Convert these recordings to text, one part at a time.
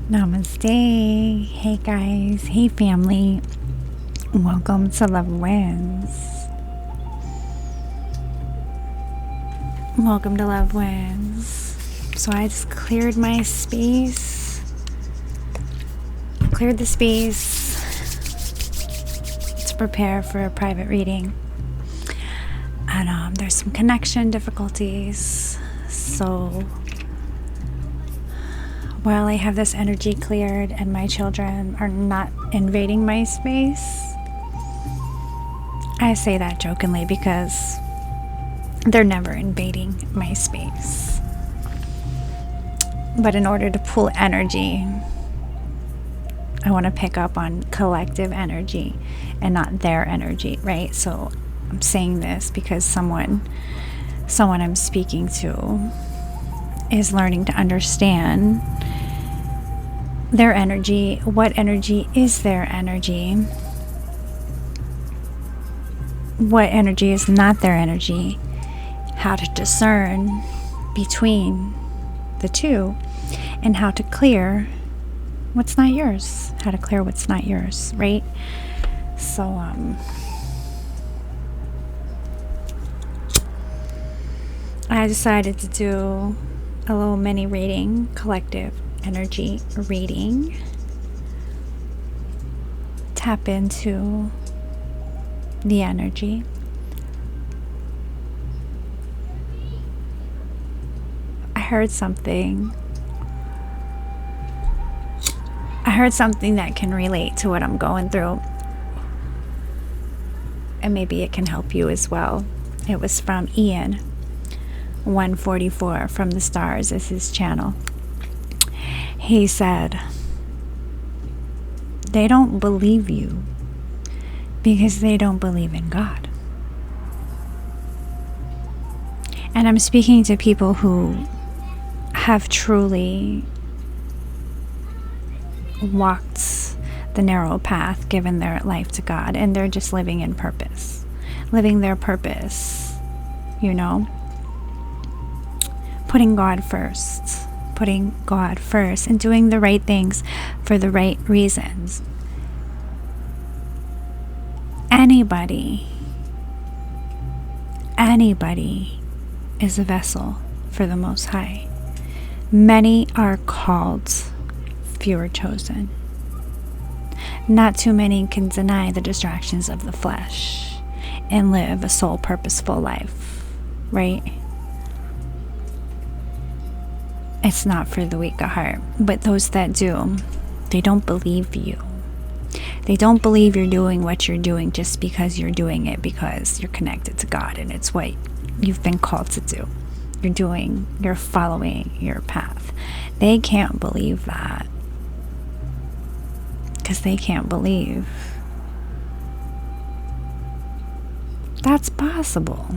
Namaste. Hey guys. Hey family. Welcome to Love Wins. Welcome to Love Wins. So I just cleared my space. Cleared the space to prepare for a private reading. And there's some connection difficulties. So while I have this energy cleared and my children are not invading my space, I say that jokingly because they're never invading my space. But in order to pull energy, I want to pick up on collective energy and not their energy, right? So I'm saying this because someone I'm speaking to is learning to understand their energy. What energy is their energy? What energy is not their energy? How to discern between the two, and how to clear what's not yours. How to clear what's not yours, right? So, I decided to do a little mini reading, collective energy reading. Tap into the energy. I heard something that can relate to what I'm going through, and maybe it can help you as well. It was from Ian 144 from the stars is his channel. He said, they don't believe you because they don't believe in God. And I'm speaking to people who have truly walked the narrow path, given their life to God, and they're just living in purpose, living their purpose, putting God first, and doing the right things for the right reasons. Anybody is a vessel for the Most High. Many are called, few are chosen. Not too many can deny the distractions of the flesh and live a soul purposeful life, right? It's not for the weak of heart, but those that do, they don't believe you. They don't believe you're doing what you're doing just because you're doing it because you're connected to God and it's what you've been called to do. You're following your path. They can't believe that because they can't believe that's possible.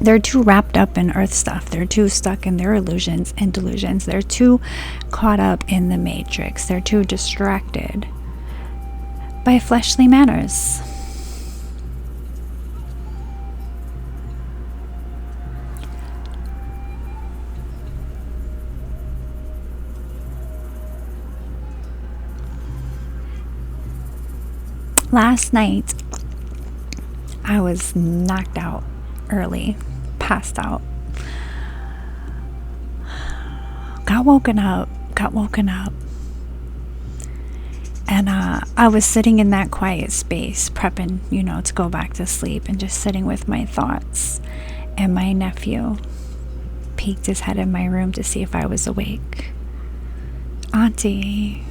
They're too wrapped up in earth stuff. They're too stuck in their illusions and delusions. They're too caught up in the matrix. They're too distracted by fleshly manners. Last night, I was knocked out early, passed out. Got woken up. And I was sitting in that quiet space, prepping, to go back to sleep, and just sitting with my thoughts. And my nephew peeked his head in my room to see if I was awake. Auntie,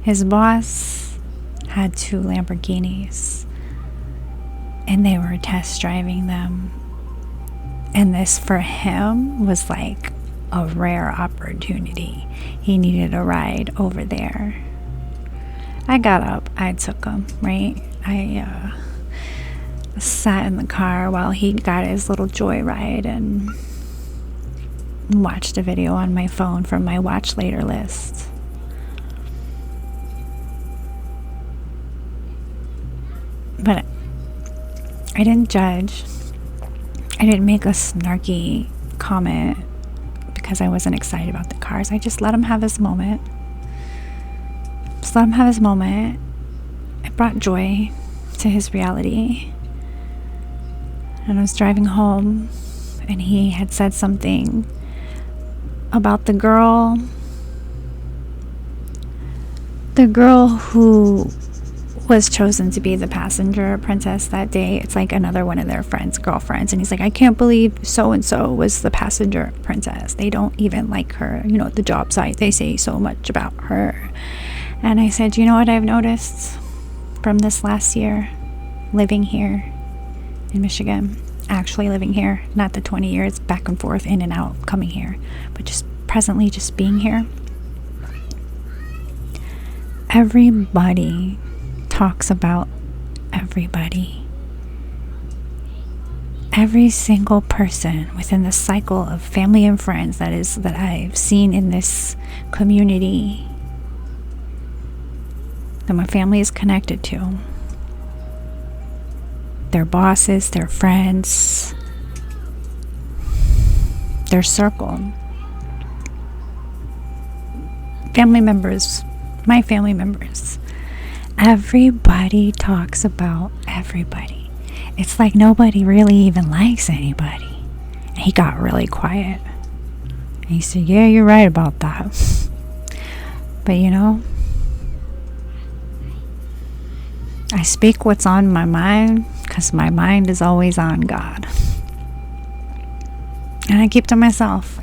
his boss had 2 Lamborghinis, and they were test driving them. And this for him was like a rare opportunity. He needed a ride over there. I got up, I took him, right? I sat in the car while he got his little joyride and watched a video on my phone from my watch later list. But I didn't judge. I didn't make a snarky comment because I wasn't excited about the cars. I just let him have his moment. Just let him have his moment. It brought joy to his reality. And I was driving home, and he had said something about the girl who was chosen to be the passenger princess that day. It's like another one of their girlfriends, and he's like, I can't believe so and so was the passenger princess. They don't even like her. You know, at the job site, they say so much about her. And I said, you know what I've noticed from this last year, living here in Michigan, actually living here, not the 20 years back and forth, in and out, coming here, but just presently just being here. Everybody talks about everybody. Every single person within the cycle of family and friends that I've seen in this community, that my family is connected to, their bosses, their friends, their circle, family members, my family members, everybody talks about everybody. It's like nobody really even likes anybody. And he got really quiet. And he said, yeah, you're right about that. But you know, I speak what's on my mind, because my mind is always on God. And I keep to myself.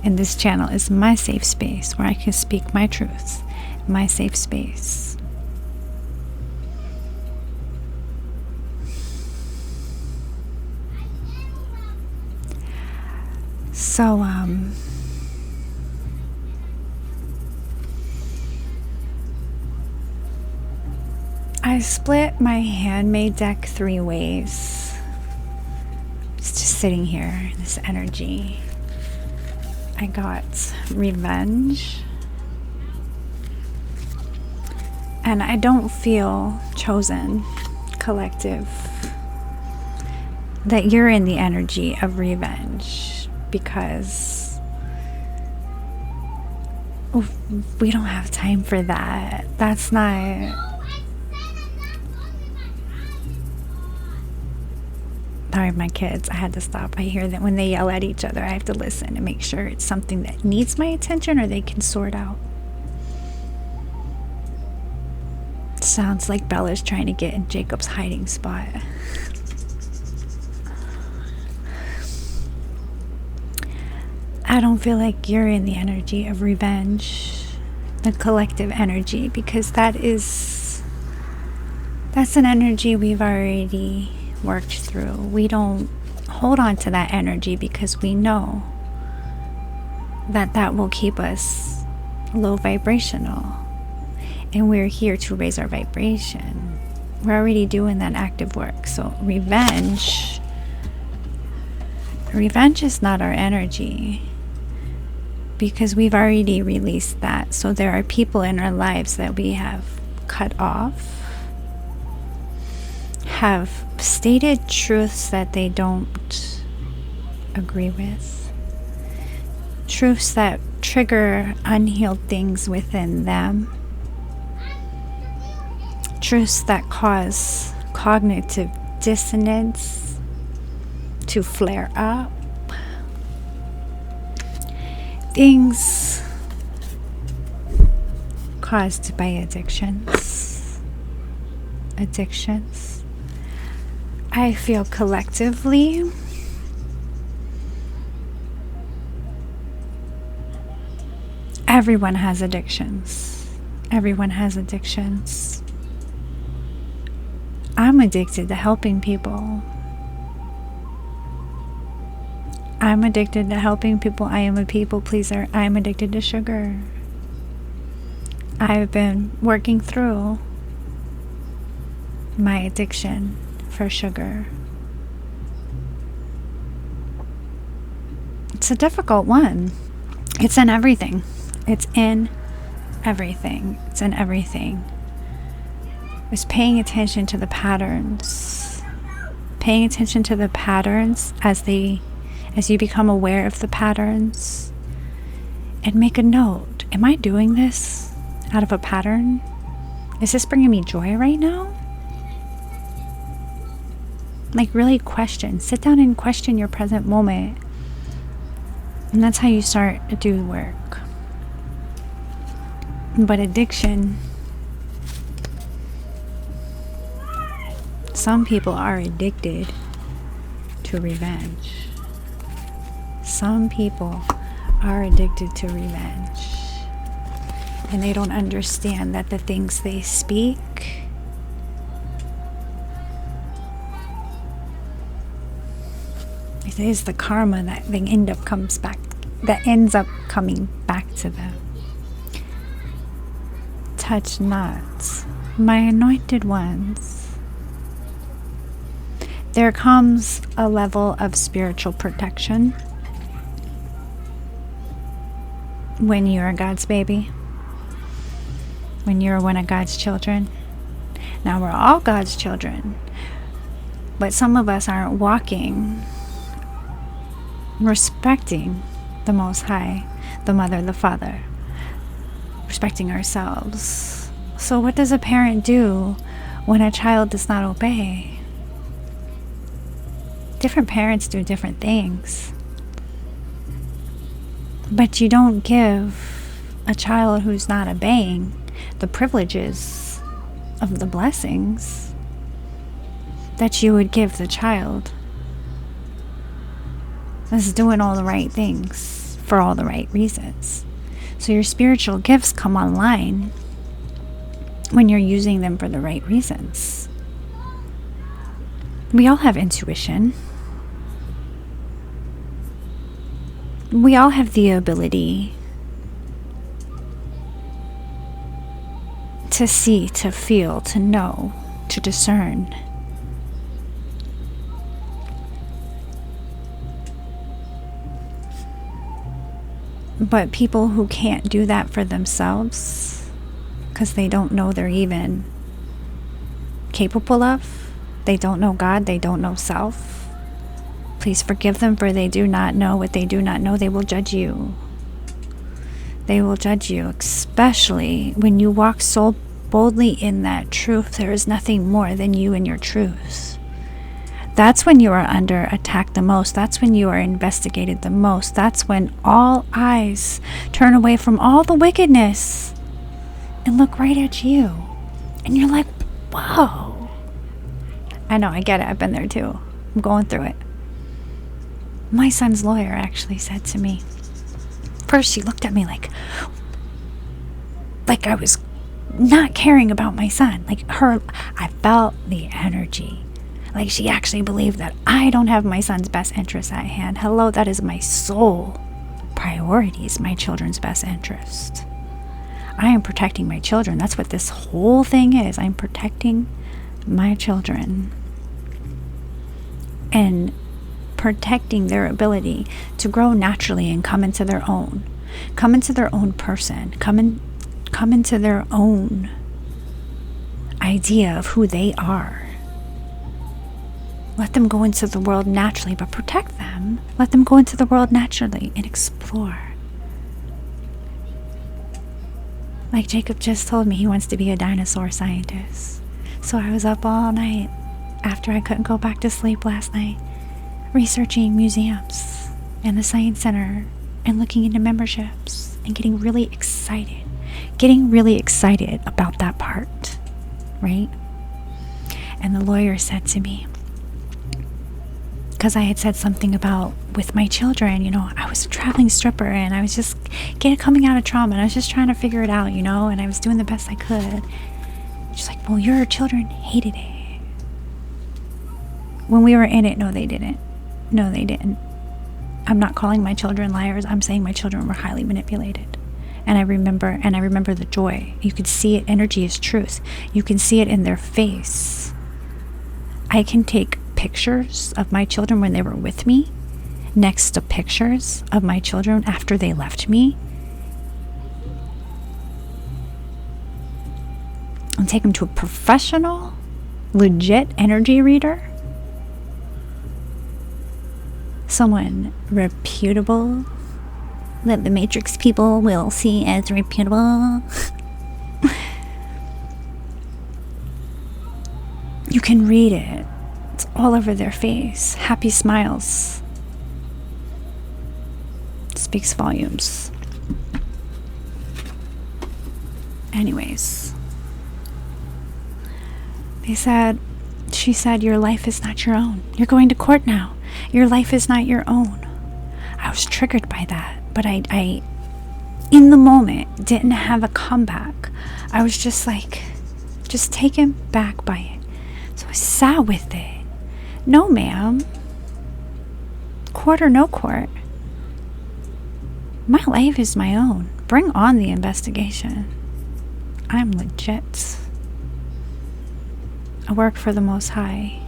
And this channel is my safe space where I can speak my truths. My safe space. So, I split my handmade deck 3 ways. It's just sitting here, this energy. I got revenge. And I don't feel chosen, collective, that you're in the energy of revenge, because we don't have time for that. That's not... Sorry, my kids, I had to stop. I hear that when they yell at each other, I have to listen and make sure it's something that needs my attention or they can sort out. Sounds like Bella's trying to get in Jacob's hiding spot. I don't feel like you're in the energy of revenge, the collective energy, because that's an energy we've already worked through. We don't hold on to that energy because we know that will keep us low vibrational. And we're here to raise our vibration. We're already doing that active work. So revenge is not our energy, because we've already released that. So there are people in our lives that we have cut off, have stated truths that they don't agree with, truths that trigger unhealed things within them, truths that cause cognitive dissonance to flare up, things caused by addictions. I feel collectively everyone has addictions. I'm addicted to helping people. I am a people pleaser. I am addicted to sugar. I've been working through my addiction for sugar. It's a difficult one. It's in everything. It's paying attention to the patterns. Paying attention to the patterns as you become aware of the patterns, and make a note. Am I doing this out of a pattern? Is this bringing me joy right now? Like, really question. Sit down and question your present moment. And that's how you start to do work. But addiction, some people are addicted to revenge. Some people are addicted to revenge. And they don't understand that the things they speak it is the karma that they ends up coming back to them. Touch not my anointed ones. There comes a level of spiritual protection when you're God's baby, when you're one of God's children. Now, we're all God's children, but some of us aren't walking respecting the Most High, the Mother, the Father, respecting ourselves. So what does a parent do when a child does not obey? Different parents do different things. But you don't give a child who's not obeying the privileges of the blessings that you would give the child that's doing all the right things for all the right reasons. So your spiritual gifts come online when you're using them for the right reasons. We all have intuition. We all have the ability to see, to feel, to know, to discern. But people who can't do that for themselves because they don't know they're even capable of, they don't know God, they don't know self, please forgive them, for they do not know what they do not know. They will judge you. They will judge you, especially when you walk so boldly in that truth. There is nothing more than you and your truth. That's when you are under attack the most. That's when you are investigated the most. That's when all eyes turn away from all the wickedness and look right at you. And you're like, whoa. I know, I get it. I've been there too. I'm going through it. My son's lawyer actually said to me, first she looked at me like I was not caring about my son. I felt the energy. Like she actually believed that I don't have my son's best interests at hand. Hello, that is my sole priority, is my children's best interest. I am protecting my children. That's what this whole thing is. I'm protecting my children. And protecting their ability to grow naturally and come into their own person, come into their own idea of who they are. Let them go into the world naturally, but protect them. Let them go into the world naturally and explore. Like Jacob just told me, he wants to be a dinosaur scientist. So I was up all night after I couldn't go back to sleep last night, researching museums and the Science Center and looking into memberships and getting really excited about that part, right? And the lawyer said to me, because I had said something about with my children, I was a traveling stripper and I was just coming out of trauma and I was just trying to figure it out, and I was doing the best I could. She's like, well, your children hated it. When we were in it, no, they didn't. I'm not calling my children liars. I'm saying my children were highly manipulated. And I remember the joy. You could see it. Energy is truth. You can see it in their face. I can take pictures of my children when they were with me next to pictures of my children after they left me and take them to a professional, legit energy reader someone reputable, that the Matrix people will see as reputable, you can read it. It's all over their face. Happy smiles. It speaks volumes. Anyways, she said, your life is not your own. You're going to court now. Your life is not your own. I was triggered by that, but I in the moment, didn't have a comeback. I was just taken back by it. So I sat with it. No, ma'am. Court or no court, my life is my own. Bring on the investigation. I'm legit. I work for the Most High.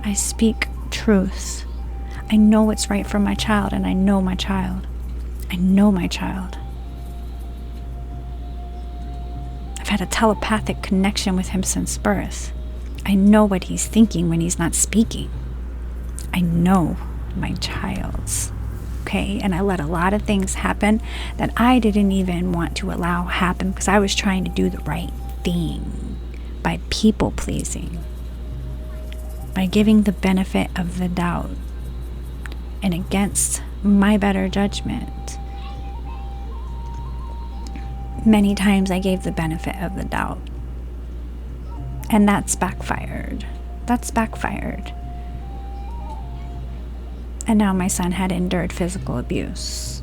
I speak truth. I know what's right for my child, and I know my child. I know my child. I've had a telepathic connection with him since birth. I know what he's thinking when he's not speaking. I know my child's. Okay, and I let a lot of things happen that I didn't even want to allow happen because I was trying to do the right thing by people pleasing, by giving the benefit of the doubt, and against my better judgment. Many times I gave the benefit of the doubt, and that's backfired. And now my son had endured physical abuse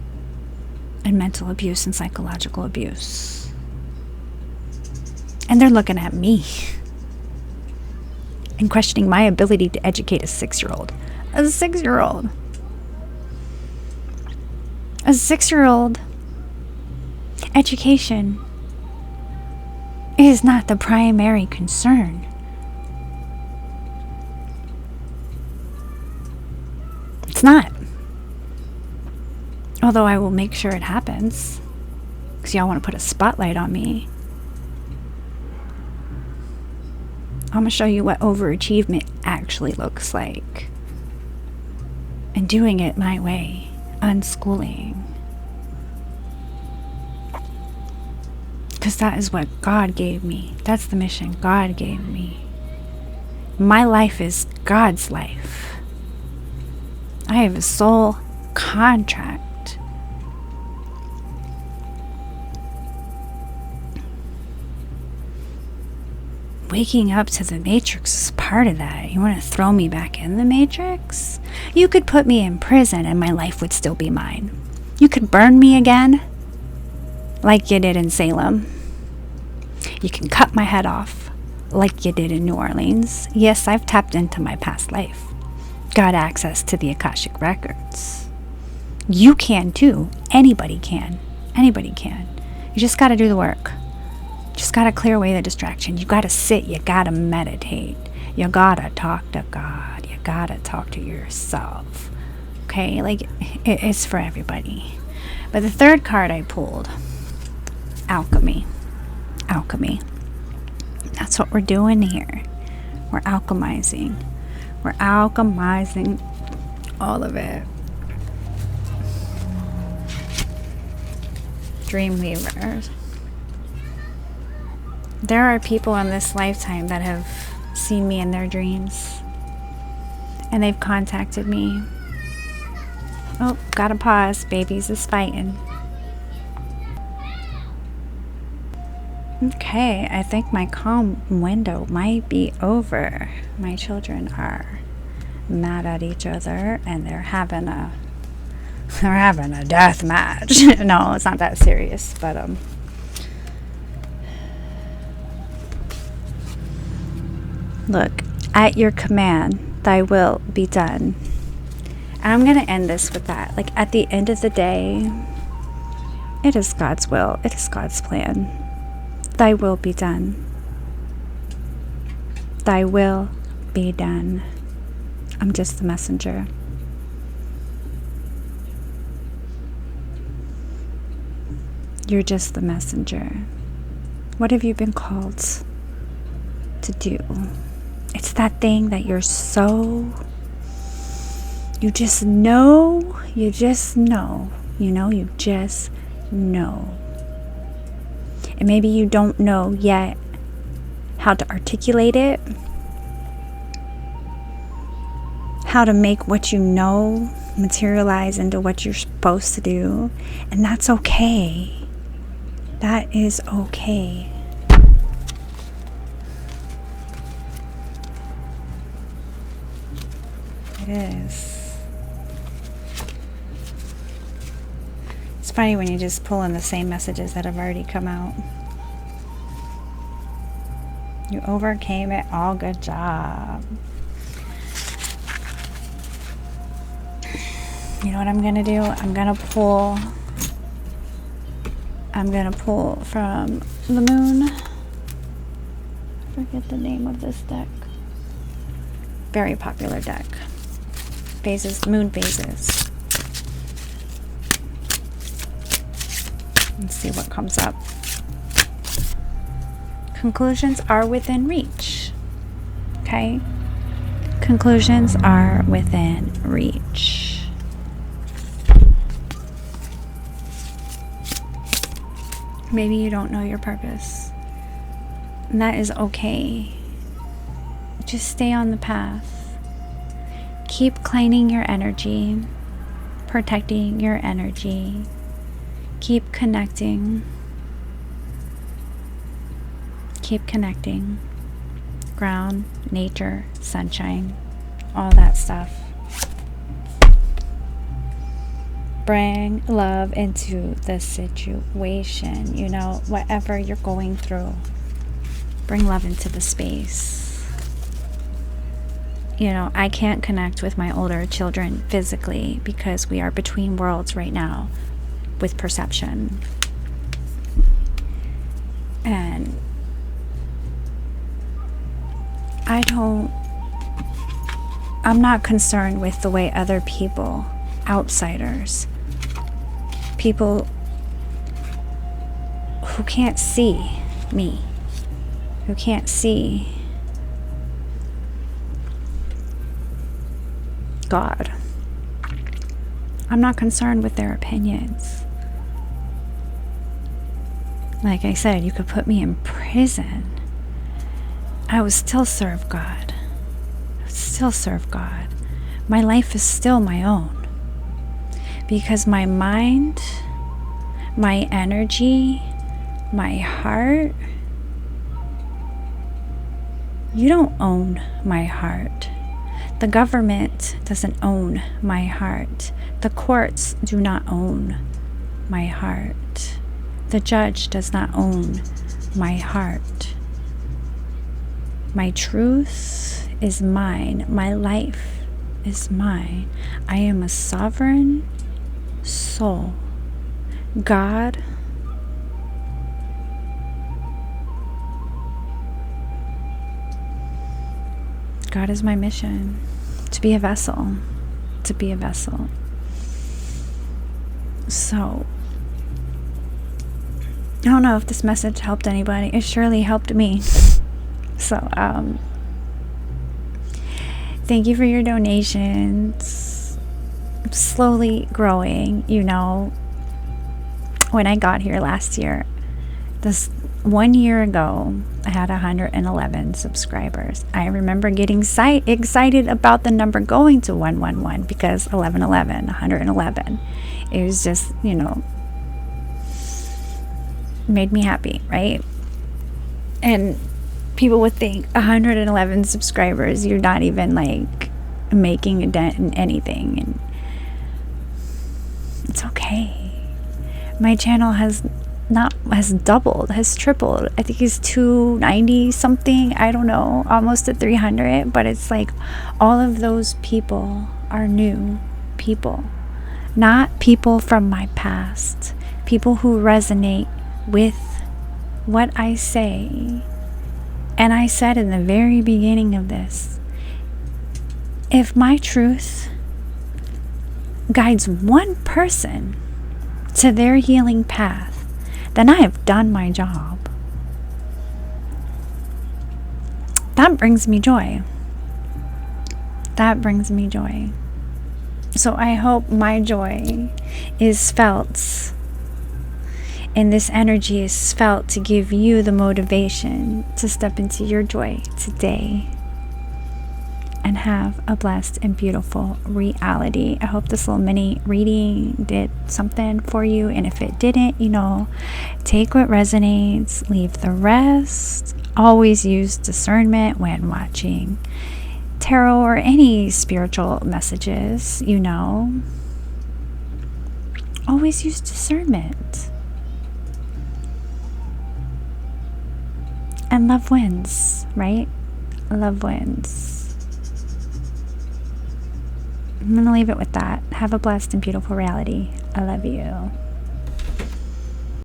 and mental abuse and psychological abuse. And they're looking at me and questioning my ability to educate a 6-year-old. A 6-year-old. A 6-year-old. Education is not the primary concern. It's not. Although I will make sure it happens, because y'all want to put a spotlight on me. I'm going to show you what overachievement actually looks like. And doing it my way. Unschooling. Because that is what God gave me. That's the mission God gave me. My life is God's life. I have a soul contract. Waking up to the Matrix is part of that. You want to throw me back in the Matrix? You could put me in prison and my life would still be mine. You could burn me again, like you did in Salem. You can cut my head off, like you did in New Orleans. Yes, I've tapped into my past life. Got access to the Akashic records. You can too. Anybody can. Anybody can. You just got to do the work. Just got to clear away the distraction. You got to sit. You got to meditate. You got to talk to God. You got to talk to yourself. Okay? Like, it's for everybody. But the third card I pulled, alchemy. Alchemy. That's what we're doing here. We're alchemizing. We're alchemizing all of it. Dreamweavers. There are people in this lifetime that have seen me in their dreams. And they've contacted me. Oh, gotta pause. Babies is fighting. Okay, I think my calm window might be over. My children are mad at each other and they're having a death match. No, it's not that serious, but look, at your command, thy will be done. And I'm going to end this with that. Like, at the end of the day, it is God's will. It is God's plan. Thy will be done. Thy will be done. I'm just the messenger. You're just the messenger. What have you been called to do? It's that thing that you're so You just know, you just know. You just know. And maybe you don't know yet how to articulate it, how to make what you know materialize into what you're supposed to do. And that's okay. That is okay. It is. It's funny when you just pull in the same messages that have already come out. You overcame it. All good job. You know what I'm going to do? I'm going to pull from the moon. I forget the name of this deck. Very popular deck. Phases, moon phases. Let's see what comes up. Conclusions are within reach. Okay? Conclusions are within reach. Maybe you don't know your purpose. And that is okay. Just stay on the path. Keep cleaning your energy, protecting your energy. Keep connecting. Keep connecting. Ground, nature, sunshine, all that stuff. Bring love into the situation. Whatever you're going through, bring love into the space. I can't connect with my older children physically because we are between worlds right now with perception. And I'm not concerned with the way other people, outsiders, people who can't see me, who can't see God. I'm not concerned with their opinions. Like I said, you could put me in prison. I would still serve God. I would still serve God. My life is still my own. Because my mind, my energy, my heart, you don't own my heart. The government doesn't own my heart. The courts do not own my heart. The judge does not own my heart. My truth is mine. My life is mine. I am a sovereign soul. God is my mission. To be a vessel. To be a vessel. So, I don't know if this message helped anybody. It surely helped me. So, thank you for your donations. I'm slowly growing, When I got here last year, this 1 year ago, I had 111 subscribers. I remember getting excited about the number going to 111 because 1111, 111. It was just, made me happy, right? And people would think 111 subscribers, you're not even making a dent in anything. And it's okay. My channel has doubled, has tripled. I think it's 290 something. I don't know, almost at 300. But it's all of those people are new people, not people from my past. People who resonate with what I say. And I said in the very beginning of this, if my truth guides one person to their healing path, then I have done my job. That brings me joy. That brings me joy. So I hope my joy is felt, and this energy is felt to give you the motivation to step into your joy today and have a blessed and beautiful reality. I hope this little mini reading did something for you. And if it didn't, take what resonates, leave the rest. Always use discernment when watching tarot or any spiritual messages, Always use discernment. And love wins, right? Love wins. I'm going to leave it with that. Have a blessed and beautiful reality. I love you.